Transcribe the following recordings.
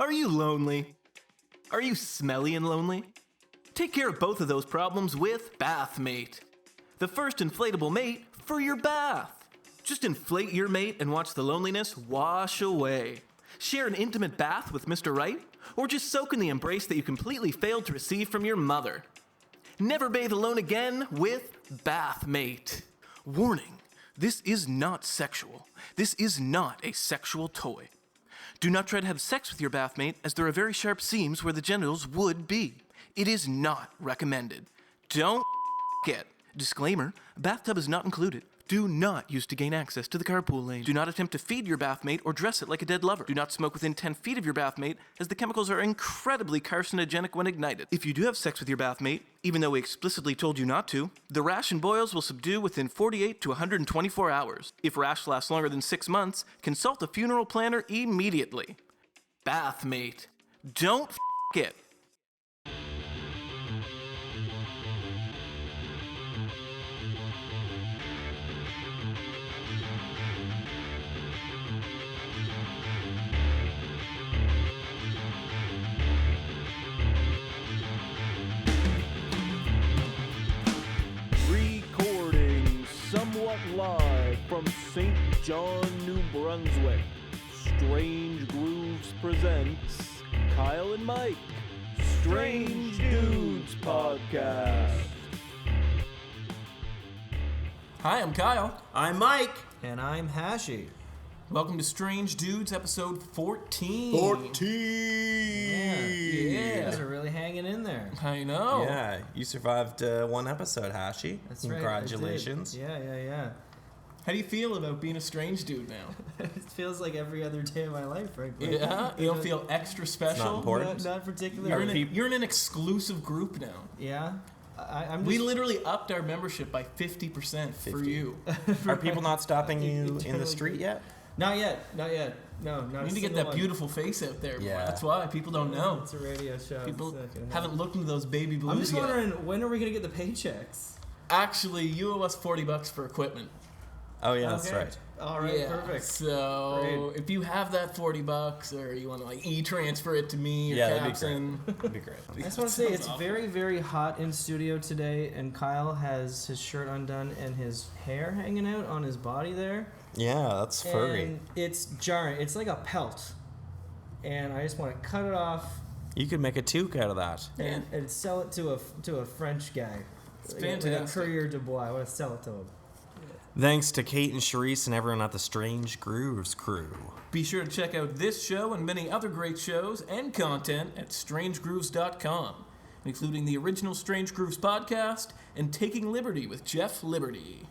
Are you lonely? Are you smelly and lonely? Take care of both of those problems with Bathmate. The first inflatable mate for your bath. Just inflate your mate and watch the loneliness wash away. Share an intimate bath with Mr. Right, or just soak in the embrace that you completely failed to receive from your mother. Never bathe alone again with Bathmate. Warning, this is not sexual. This is not a sexual toy. Do not try to have sex with your bathmate, as there are very sharp seams where the genitals would be. It is not recommended. Don't it. Disclaimer, bathtub is not included. Do not use to gain access to the carpool lane. Do not attempt to feed your bathmate or dress it like a dead lover. Do not smoke within 10 feet of your bathmate, as the chemicals are incredibly carcinogenic when ignited. If you do have sex with your bathmate, even though we explicitly told you not to, the rash and boils will subdue within 48 to 124 hours. If rash lasts longer than 6 months, consult a funeral planner immediately. Bathmate. Don't it. Recording somewhat live from St. John, New Brunswick. Strange Grooves presents Kyle and Mike, Strange Dudes Podcast. Hi, I'm Kyle. I'm Mike. And I'm Hashi. Welcome to Strange Dudes, episode 14. 14. Yeah. You guys are really hanging in there. I know. Yeah, you survived one episode, Hashi. That's right. Congratulations. I did. Yeah. How do you feel about being a strange dude now? It feels like every other day of my life, frankly. Yeah? You don't feel extra special? not important. Not particularly. You're in an exclusive group now. Yeah. I'm We just, literally upped our membership by 50% for 50. you. Are people not stopping you in the Totally. street yet? Not yet. No, not You need to get that beautiful face out there. More. Yeah. That's why people don't know. It's a radio show. People It's not haven't looked into those baby blues I'm just yet. wondering, when are we going to get the paychecks? Actually, you owe us $40 for equipment. Oh, yeah, that's Okay. right. All right, Yeah, perfect. So if you have that $40 or you want to like e-transfer it to me or Yeah, that'd be Capson. That'd be great. I just want to say it's very, very hot in studio today, and Kyle has his shirt undone and his hair hanging out on his body there. Yeah, that's furry. And it's jarring. It's like a pelt. And I just want to cut it off You could make a toque out of that. and sell it to a French guy. It's Like a fantastic. Courrier de Bois. I want to sell it to him. Thanks to Kate and Charisse and everyone at the Strange Grooves crew. Be sure to check out this show and many other great shows and content at strangegrooves.com, including the original Strange Grooves podcast and Taking Liberty with Jeff Liberty.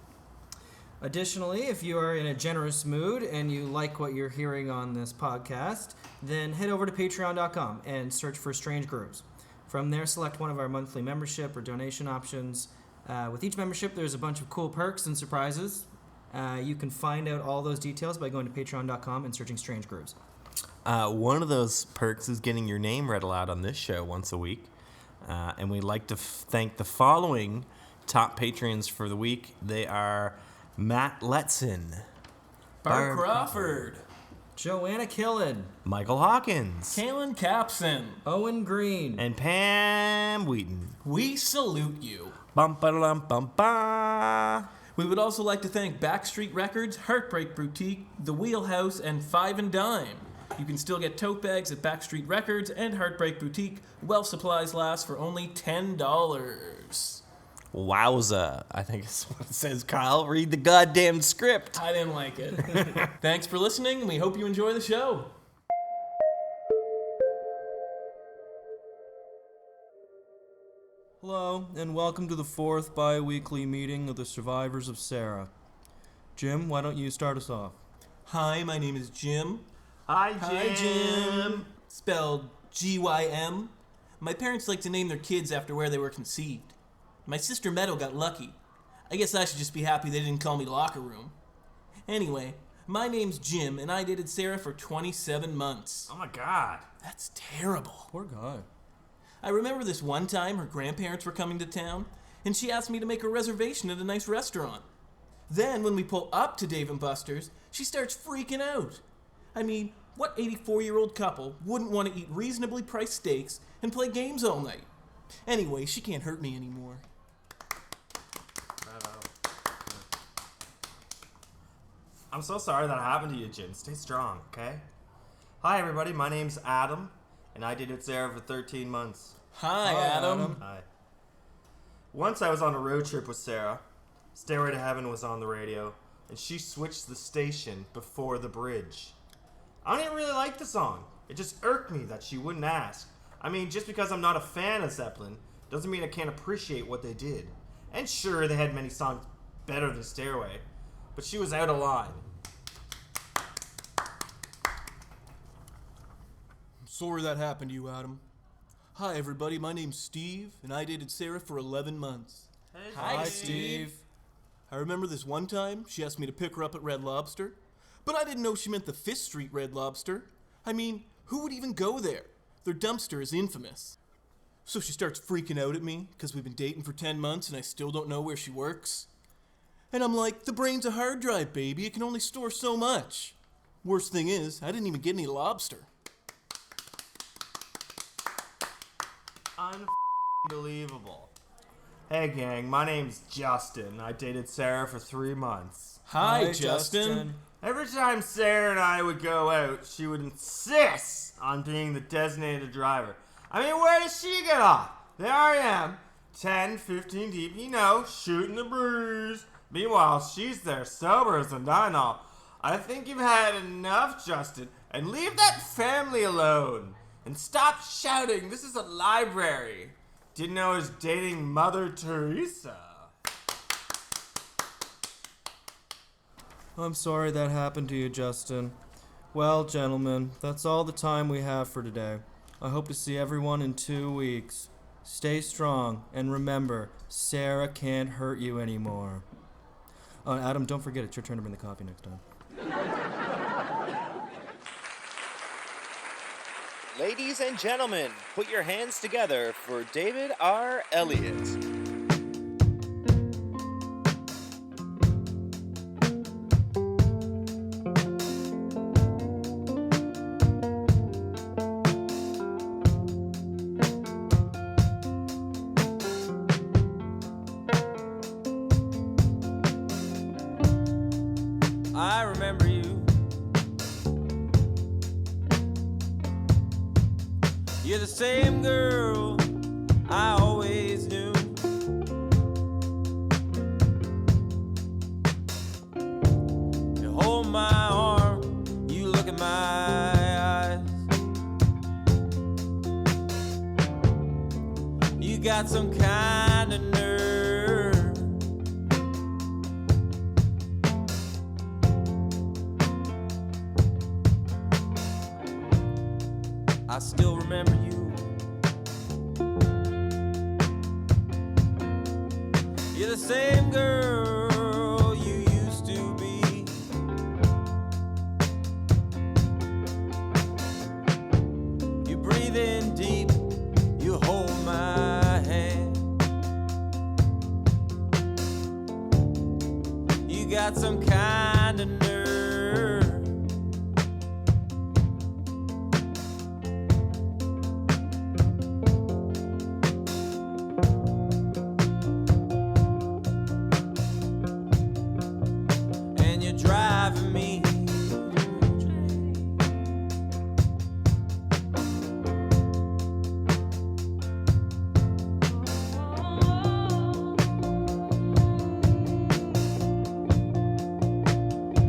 Additionally, if you are in a generous mood and you like what you're hearing on this podcast, then head over to patreon.com and search for Strange Grooves. From there, select one of our monthly membership or donation options. With each membership, there's a bunch of cool perks and surprises. You can find out all those details by going to patreon.com and searching Strange Grooves. One of those perks is getting your name read aloud on this show once a week. And we'd like to thank the following top patrons for the week. They are Matt Letson, Bart Crawford, Joanna Killen, Michael Hawkins, Kalen Capson, Owen Green, and Pam Wheaton. we salute you. Bum ba dum bum ba. We would also like to thank Backstreet Records, Heartbreak Boutique, The Wheelhouse, and Five and Dime. You can still get tote bags at Backstreet Records and Heartbreak Boutique while supplies last for only $10. Wowza. I think it's what it says, Kyle. Read the goddamn script. I didn't like it. Thanks for listening, and we hope you enjoy the show. Hello, and welcome to the 4th bi-weekly meeting of the survivors of Sarah. Jim, why don't you start us off? Hi, my name is Jim. Hi, Hi, Jim. Spelled G-Y-M. My parents like to name their kids after where they were conceived. My sister Meadow got lucky. I guess I should just be happy they didn't call me Locker Room. Anyway, my name's Jim, and I dated Sarah for 27 months. Oh my god. That's terrible. Poor guy. I remember this one time her grandparents were coming to town, and she asked me to make a reservation at a nice restaurant. Then, when we pull up to Dave & Buster's, she starts freaking out. I mean, What 84-year-old couple wouldn't want to eat reasonably priced steaks and play games all night? Anyway, she can't hurt me anymore. I'm so sorry that happened to you, Jin. Stay strong, okay? Hi, everybody. My name's Adam, and I dated Sarah for 13 months. Hi, Adam. Hi. Once I was on a road trip with Sarah. Stairway to Heaven was on the radio, and she switched the station before the bridge. I didn't really like the song. It just irked me that she wouldn't ask. I mean, just because I'm not a fan of Zeppelin doesn't mean I can't appreciate what they did. And sure, they had many songs better than Stairway, but she was out of line. Sorry that happened to you, Adam. Hi, everybody. My name's Steve, and I dated Sarah for 11 months. Hi, Steve. I remember this one time she asked me to pick her up at Red Lobster, but I didn't know she meant the 5th Street Red Lobster. I mean, who would even go there? Their dumpster is infamous. So she starts freaking out at me because we've been dating for 10 months and I still don't know where she works. And I'm like, the brain's a hard drive, baby. It can only store so much. Worst thing is, I didn't even get any lobster. Unbelievable. Hey gang, my name's Justin. I dated Sarah for 3 months. Hi, Justin. Every time Sarah and I would go out, she would insist on being the designated driver. I mean, where does she get off? There I am, 10, 15 deep, shooting the breeze. Meanwhile, she's there sober as a dino. I think you've had enough, Justin, and leave that family alone. And stop shouting, this is a library. Didn't know I was dating Mother Teresa. I'm sorry that happened to you, Justin. Well, gentlemen, that's all the time we have for today. I hope to see everyone in 2 weeks. Stay strong, and remember, Sarah can't hurt you anymore. Adam, don't forget it's your turn to bring the coffee next time. Ladies and gentlemen, put your hands together for David R. Elliott. I remember you. You're the same girl I always knew. You hold my arm, you look in my eyes. You got some kind of nerve. I still remember you. You're the same girl you used to be. You breathe in deep, you hold my hand. You got some kind of nerve. Driving me.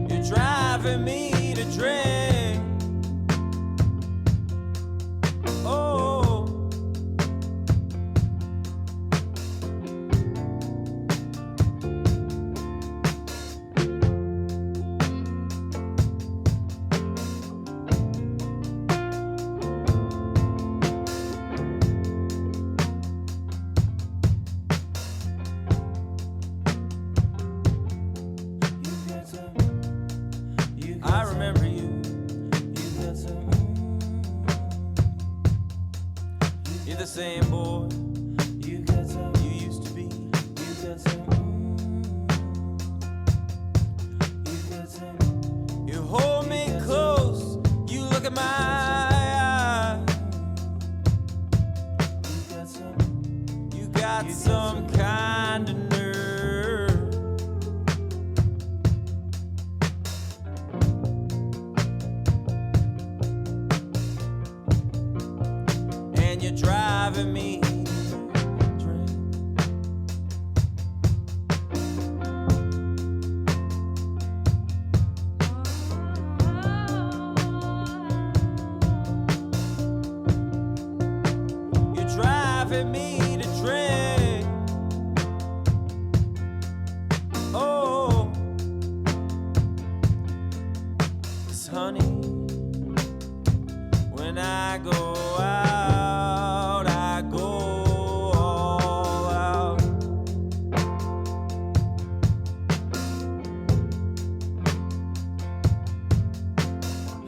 You're driving me to drink. Oh. I remember you. You're the same boy you used to be. You hold me close, you look look at my eyes. You got some kind of nerve. And you're driving me me to drink. Oh, 'cause honey, when I go out, I go all out.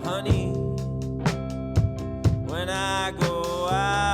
Honey, when I go out,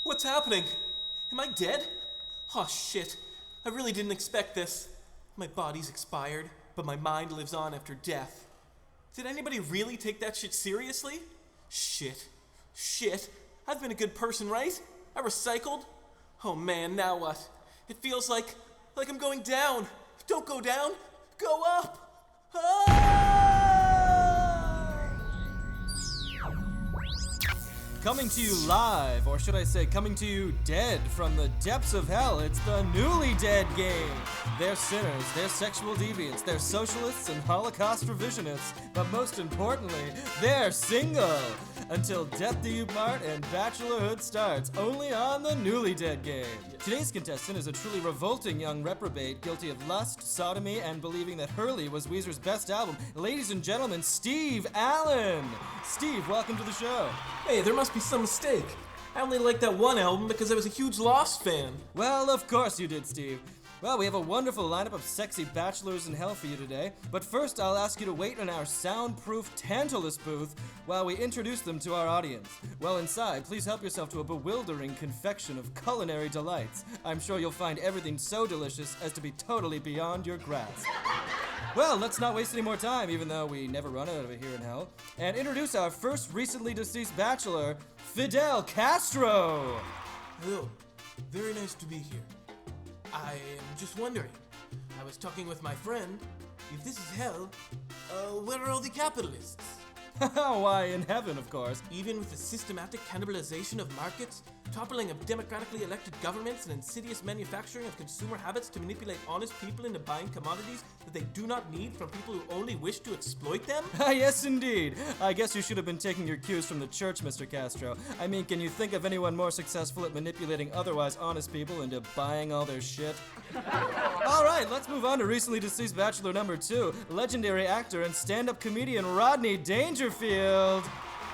What's happening? Am I dead? Oh shit, I really didn't expect this. My body's expired, but my mind lives on after death. Did anybody really take that shit seriously? Shit. I've been a good person, right? I recycled? Oh man, now what? It feels like I'm going down. Don't go down, go up! Ah! Coming to you live, or should I say coming to you dead from the depths of hell, it's the Newly Dead Game. They're sinners, they're sexual deviants, they're socialists and Holocaust revisionists, but most importantly, they're single. Until death do you part and bachelorhood starts, only on the Newly Dead Game. Today's contestant is a truly revolting young reprobate guilty of lust, sodomy, and believing that Hurley was Weezer's best album. Ladies and gentlemen, Steve Allen. Steve, welcome to the show. Hey, there must be some mistake. I only liked that one album because I was a huge Lost fan. Well, of course you did, Steve. Well, we have a wonderful lineup of sexy bachelors in hell for you today, but first I'll ask you to wait in our soundproof Tantalus booth while we introduce them to our audience. Well, inside, please help yourself to a bewildering confection of culinary delights. I'm sure you'll find everything so delicious as to be totally beyond your grasp. Well, let's not waste any more time, even though we never run out of it here in hell, and introduce our first recently deceased bachelor, Fidel Castro. Hello. Very nice to be here. I am just wondering. I was talking with my friend. If this is hell, where are all the capitalists? Why, in heaven, of course. Even with the systematic cannibalization of markets, toppling of democratically elected governments, and insidious manufacturing of consumer habits to manipulate honest people into buying commodities that they do not need from people who only wish to exploit them? Yes, indeed. I guess you should have been taking your cues from the church, Mr. Castro. I mean, can you think of anyone more successful at manipulating otherwise honest people into buying all their shit? All right, let's move on to recently deceased bachelor number 2, legendary actor and stand-up comedian Rodney Dangerfield.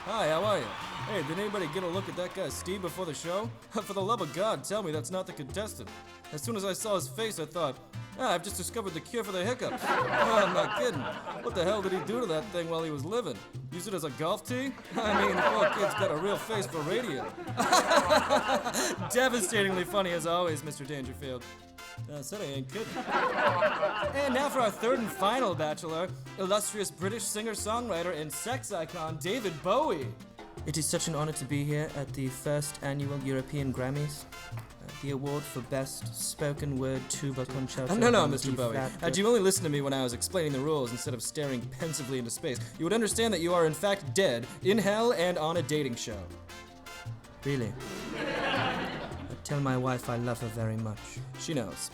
Hi, how are you? Hey, did anybody get a look at that guy Steve before the show? For the love of God, tell me that's not the contestant. As soon as I saw his face, I thought, I've just discovered the cure for the hiccups. I'm not kidding. What the hell did he do to that thing while he was living? Use it as a golf tee? I mean, the poor kid's got a real face for radio. Devastatingly funny as always, Mr. Dangerfield. Said I ain't kidding. And now for our third and final bachelor, illustrious British singer-songwriter and sex icon David Bowie. It is such an honor to be here at the first annual European Grammys. The award for Best Spoken Word Tuba Concerto. No, Mr. Bowie. Had you only listened to me when I was explaining the rules instead of staring pensively into space, you would understand that you are in fact dead, in hell, and on a dating show. Really? Tell my wife I love her very much. She knows.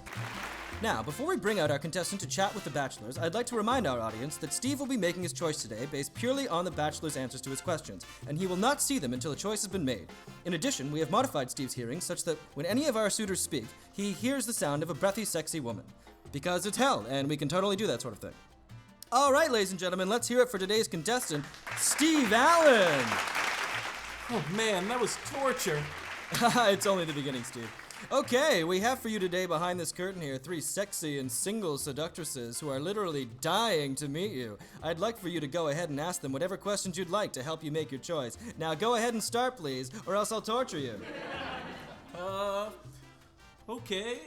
Now, before we bring out our contestant to chat with the bachelors, I'd like to remind our audience that Steve will be making his choice today based purely on the bachelor's answers to his questions, and he will not see them until a choice has been made. In addition, we have modified Steve's hearing such that when any of our suitors speak, he hears the sound of a breathy, sexy woman. Because it's hell, and we can totally do that sort of thing. All right, ladies and gentlemen, let's hear it for today's contestant, Steve Allen! Oh man, that was torture. It's only the beginning, Steve. Okay, we have for you today behind this curtain here 3 sexy and single seductresses who are literally dying to meet you. I'd like for you to go ahead and ask them whatever questions you'd like to help you make your choice. Now go ahead and start, please, or else I'll torture you. Okay,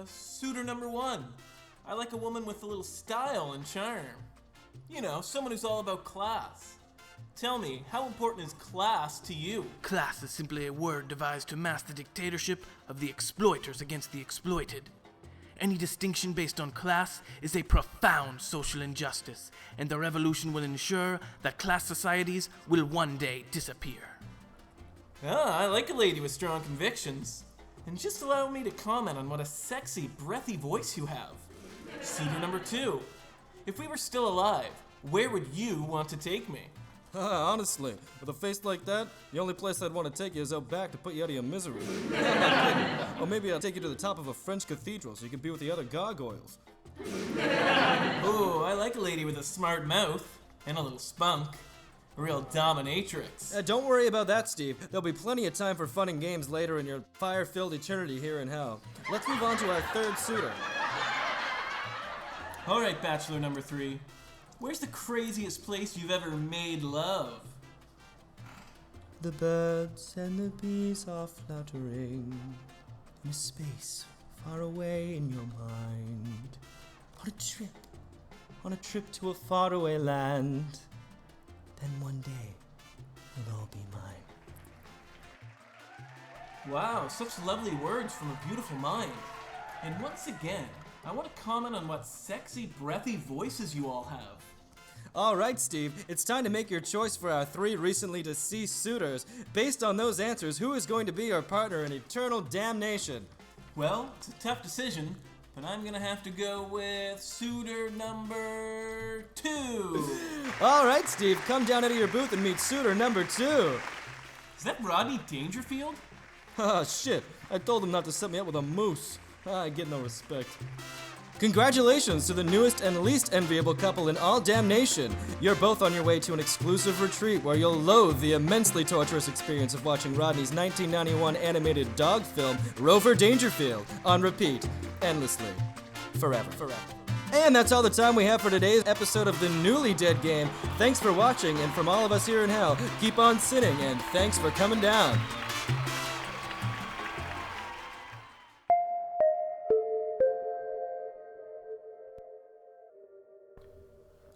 suitor number 1. I like a woman with a little style and charm. You know, someone who's all about class. Tell me, how important is class to you? Class is simply a word devised to mask the dictatorship of the exploiters against the exploited. Any distinction based on class is a profound social injustice, and the revolution will ensure that class societies will one day disappear. I like a lady with strong convictions. And just allow me to comment on what a sexy, breathy voice you have. Suitor number 2. If we were still alive, where would you want to take me? Honestly, with a face like that, the only place I'd want to take you is out back to put you out of your misery. Or maybe I'll take you to the top of a French cathedral so you can be with the other gargoyles. Ooh, I like a lady with a smart mouth and a little spunk. A real dominatrix. Don't worry about that, Steve. There'll be plenty of time for fun and games later in your fire-filled eternity here in hell. Let's move on to our third suitor. Alright, bachelor number 3. Where's the craziest place you've ever made love? The birds and the bees are fluttering in a space far away in your mind. On a trip to a faraway land. Then one day, you'll all be mine. Wow, such lovely words from a beautiful mind. And once again, I want to comment on what sexy, breathy voices you all have. All right, Steve, it's time to make your choice for our 3 recently deceased suitors. Based on those answers, who is going to be our partner in eternal damnation? Well, it's a tough decision, but I'm gonna have to go with suitor number 2. All right, Steve, come down out of your booth and meet suitor number 2. Is that Rodney Dangerfield? Oh, shit. I told him not to set me up with a moose. I get no respect. Congratulations to the newest and least enviable couple in all damnation. You're both on your way to an exclusive retreat where you'll loathe the immensely torturous experience of watching Rodney's 1991 animated dog film, Rover Dangerfield, on repeat, endlessly, forever. And that's all the time we have for today's episode of the Newly Dead Game. Thanks for watching, and from all of us here in hell, keep on sinning, and thanks for coming down.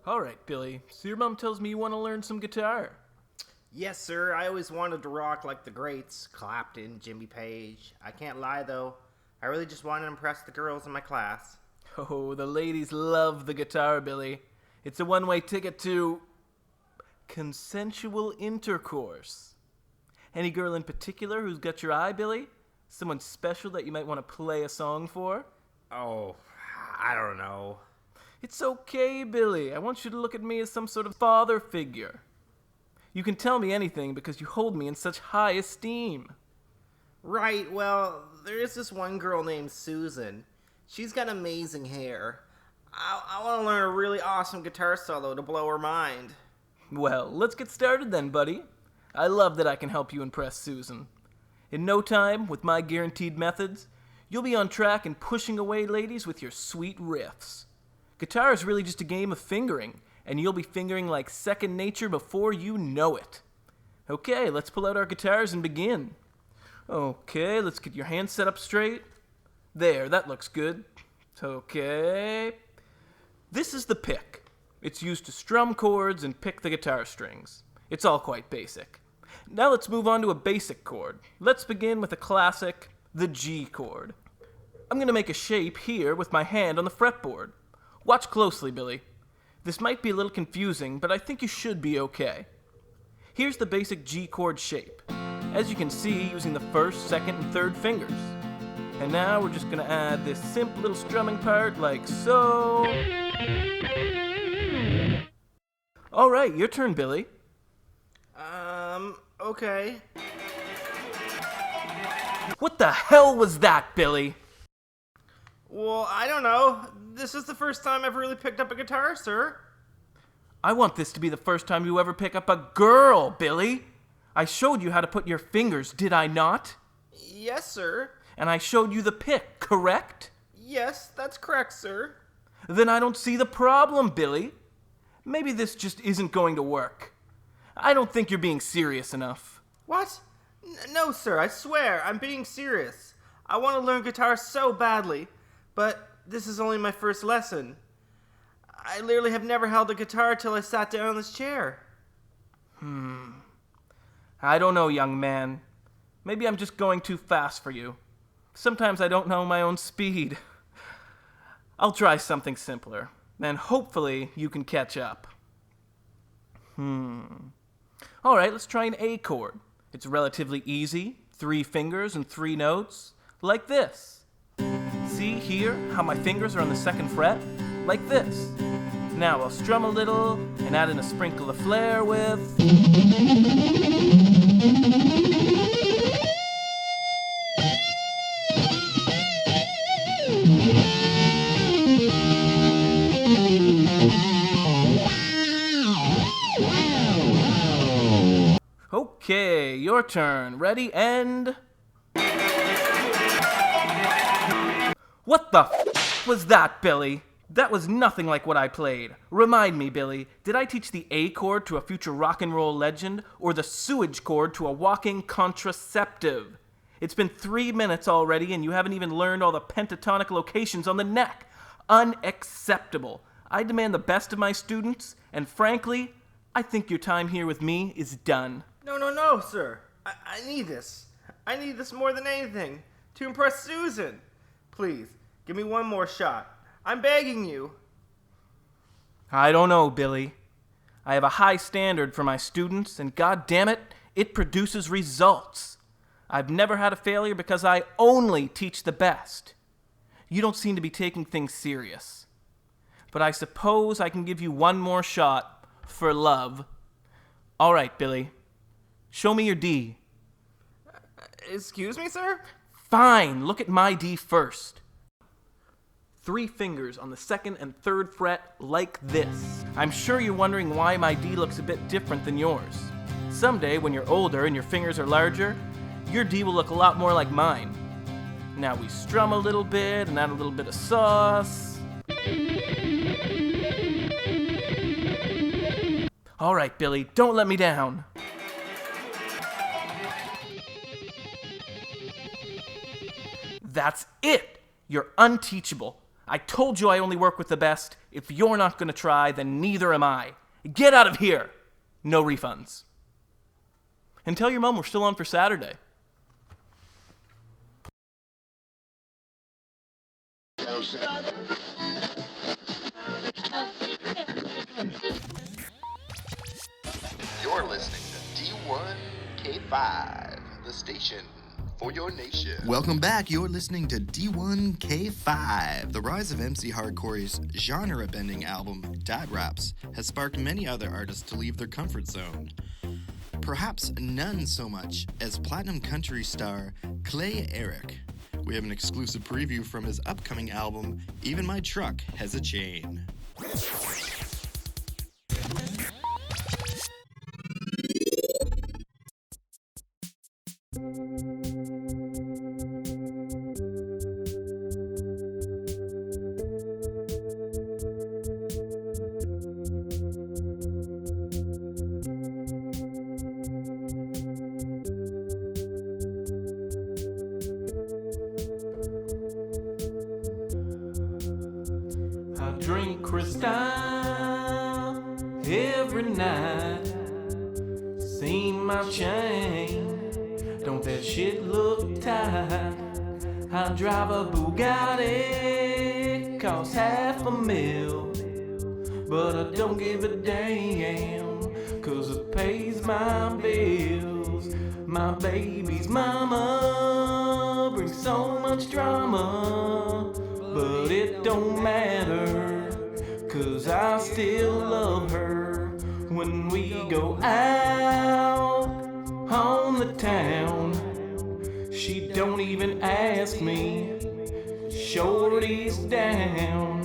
All right, Billy. So your mom tells me you want to learn some guitar. Yes, sir. I always wanted to rock like the greats, Clapton, Jimmy Page. I can't lie, though. I really just want to impress the girls in my class. Oh, the ladies love the guitar, Billy. It's a one-way ticket to consensual intercourse. Any girl in particular who's got your eye, Billy? Someone special that you might want to play a song for? Oh, I don't know. It's okay, Billy. I want you to look at me as some sort of father figure. You can tell me anything because you hold me in such high esteem. Right, well, there is this one girl named Susan. She's got amazing hair. I want to learn a really awesome guitar solo to blow her mind. Well, let's get started then, buddy. I love that I can help you impress Susan. In no time, with my guaranteed methods, you'll be on track and pushing away ladies with your sweet riffs. Guitar is really just a game of fingering, and you'll be fingering like second nature before you know it. Okay, let's pull out our guitars and begin. Okay, let's get your hands set up straight. There, that looks good. Okay. This is the pick. It's used to strum chords and pick the guitar strings. It's all quite basic. Now let's move on to a basic chord. Let's begin with a classic, the G chord. I'm going to make a shape here with my hand on the fretboard. Watch closely, Billy. This might be a little confusing, but I think you should be okay. Here's the basic G chord shape. As you can see, using the first, second, and third fingers. And now we're just going to add this simple little strumming part like so. All right, your turn, Billy. Okay. What the hell was that, Billy? Well, I don't know. This is the first time I've really picked up a guitar, sir. I want this to be the first time you ever pick up a girl, Billy. I showed you how to put your fingers, did I not? Yes, sir. And I showed you the pick, correct? Yes, that's correct, sir. Then I don't see the problem, Billy. Maybe this just isn't going to work. I don't think you're being serious enough. What? No, sir, I swear, I'm being serious. I want to learn guitar so badly, but this is only my first lesson. I literally have never held a guitar till I sat down in this chair. I don't know, young man. Maybe I'm just going too fast for you. Sometimes I don't know my own speed. I'll try something simpler, and hopefully you can catch up. All right, let's try an A chord. It's relatively easy, 3 fingers and 3 notes, like this. See here how my fingers are on the 2nd fret? Like this. Now I'll strum a little and add in a sprinkle of flair with... Okay, your turn. Ready, and... What the was that, Billy? That was nothing like what I played. Remind me, Billy, did I teach the A chord to a future rock and roll legend, or the sewage chord to a walking contraceptive? It's been 3 minutes already, and you haven't even learned all the pentatonic locations on the neck. Unacceptable. I demand the best of my students, and frankly, I think your time here with me is done. No, sir. I need this. I need this more than anything. To impress Susan. Please, give me one more shot. I'm begging you. I don't know, Billy. I have a high standard for my students, and God damn it, it produces results. I've never had a failure because I only teach the best. You don't seem to be taking things serious. But I suppose I can give you one more shot for love. All right, Billy. Show me your D. Excuse me, sir? Fine, look at my D first. 3 fingers on the 2nd and 3rd fret like this. I'm sure you're wondering why my D looks a bit different than yours. Someday, when you're older and your fingers are larger, your D will look a lot more like mine. Now we strum a little bit and add a little bit of sauce. All right, Billy, don't let me down. That's it! You're unteachable. I told you I only work with the best. If you're not gonna try, then neither am I. Get out of here! No refunds. And tell your mom we're still on for Saturday. You're listening to D1K5, the station for your nation. Welcome back. You're listening to D1K5. The rise of MC Hardcore's genre-bending album, Dad Raps, has sparked many other artists to leave their comfort zone. Perhaps none so much as platinum country star Clay Eric. We have an exclusive preview from his upcoming album, Even My Truck Has a Chain. I drink Cristal every night. See my chain, don't that shit look tight? I drive a Bugatti, costs $500,000, but I don't give a damn, cause it pays my bills. My baby's mama brings so much drama, but it don't matter, cause I still love her. When we go out on the town, she don't even ask me. Shorty's down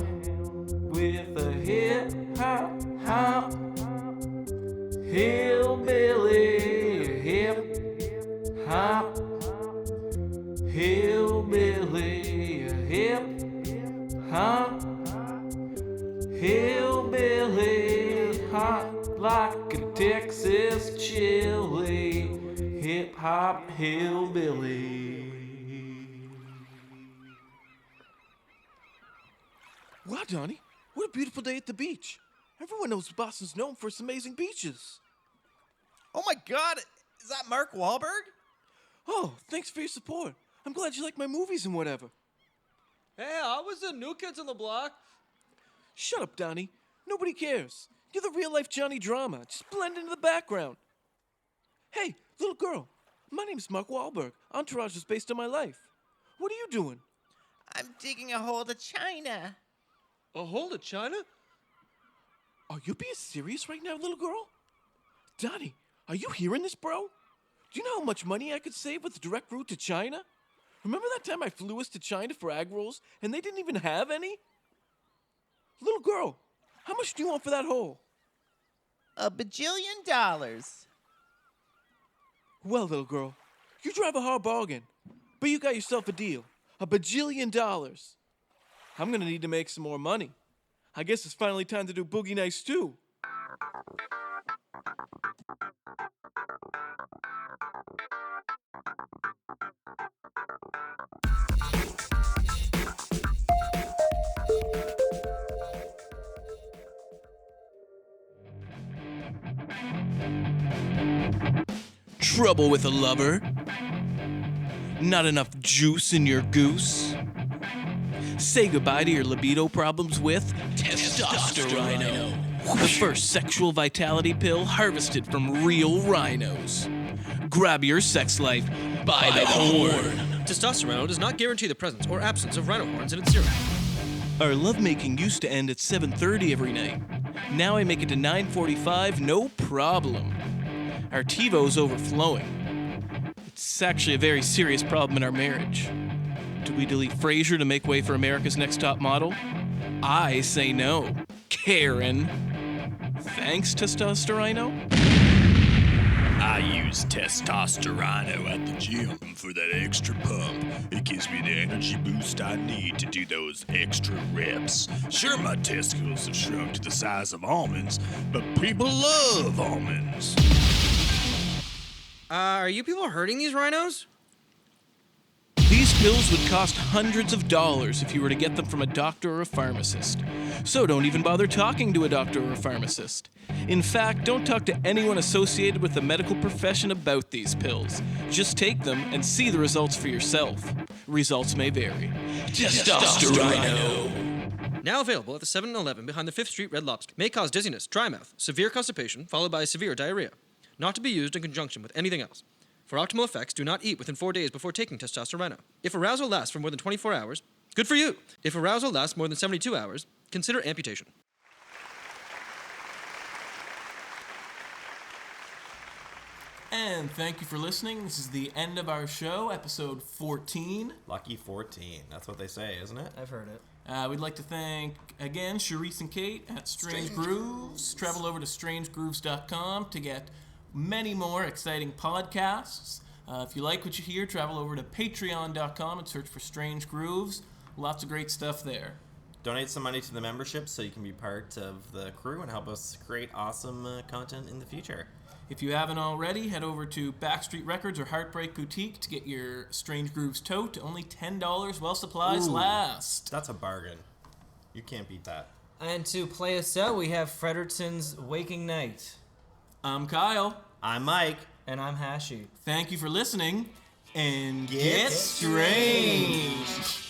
with a hip hop hop, hillbilly, hip hop, hillbilly, hip hop, hillbilly, hot like a Texas chili, hip hop hillbilly. Wow, Donnie, what a beautiful day at the beach. Everyone knows Boston's known for its amazing beaches. Oh my God, is that Mark Wahlberg? Oh, thanks for your support. I'm glad you like my movies and whatever. Hey, I was in New Kids on the Block. Shut up, Donnie. Nobody cares. You're the real-life Johnny Drama. Just blend into the background. Hey, little girl. My name's Mark Wahlberg. Entourage is based on my life. What are you doing? I'm digging a hole to China. A hole to China? Are you being serious right now, little girl? Donnie, are you hearing this, bro? Do you know how much money I could save with a direct route to China? Remember that time I flew us to China for egg rolls and they didn't even have any? Little girl, how much do you want for that hole? $1 bajillion. Well, little girl, you drive a hard bargain, but you got yourself a deal. $1 bajillion. I'm gonna need to make some more money. I guess it's finally time to do Boogie Nights too. Trouble with a lover? Not enough juice in your goose? Say goodbye to your libido problems with Testosterino, the first sexual vitality pill harvested from real rhinos. Grab your sex life by the horn. Testosterone does not guarantee the presence or absence of rhino horns in its serum. Our lovemaking used to end at 7:30 every night. Now I make it to 9:45, no problem. Our TiVo's overflowing. It's actually a very serious problem in our marriage. Do we delete Frasier to make way for America's Next Top Model? I say no. Karen. Thanks, Testosterino? I use Testosterino at the gym for that extra pump. It gives me the energy boost I need to do those extra reps. Sure, my testicles have shrunk to the size of almonds, but people love almonds. Are you people hurting these rhinos? These pills would cost hundreds of dollars if you were to get them from a doctor or a pharmacist. So don't even bother talking to a doctor or a pharmacist. In fact, don't talk to anyone associated with the medical profession about these pills. Just take them and see the results for yourself. Results may vary. Testosterone. Now available at the 7-Eleven behind the 5th Street Red Lobster. May cause dizziness, dry mouth, severe constipation, followed by severe diarrhea. Not to be used in conjunction with anything else. For optimal effects, do not eat within 4 days before taking testosterone. If arousal lasts for more than 24 hours, good for you. If arousal lasts more than 72 hours, consider amputation. And thank you for listening. This is the end of our show, episode 14. Lucky 14. That's what they say, isn't it? I've heard it. We'd like to thank, again, Charisse and Kate at Strange Grooves. Travel over to strangegrooves.com to get many more exciting podcasts. If you like what you hear, travel over to patreon.com and search for Strange Grooves. Lots of great stuff there. Donate some money to the membership so you can be part of the crew and help us create awesome content in the future. If you haven't already, head over to Backstreet Records or Heartbreak Boutique to get your Strange Grooves tote. Only $10 while supplies last. That's a bargain. You can't beat that. And to play us out, we have Frederickson's Waking Night. I'm Kyle. I'm Mike. And I'm Hashi. Thank you for listening, and get strange.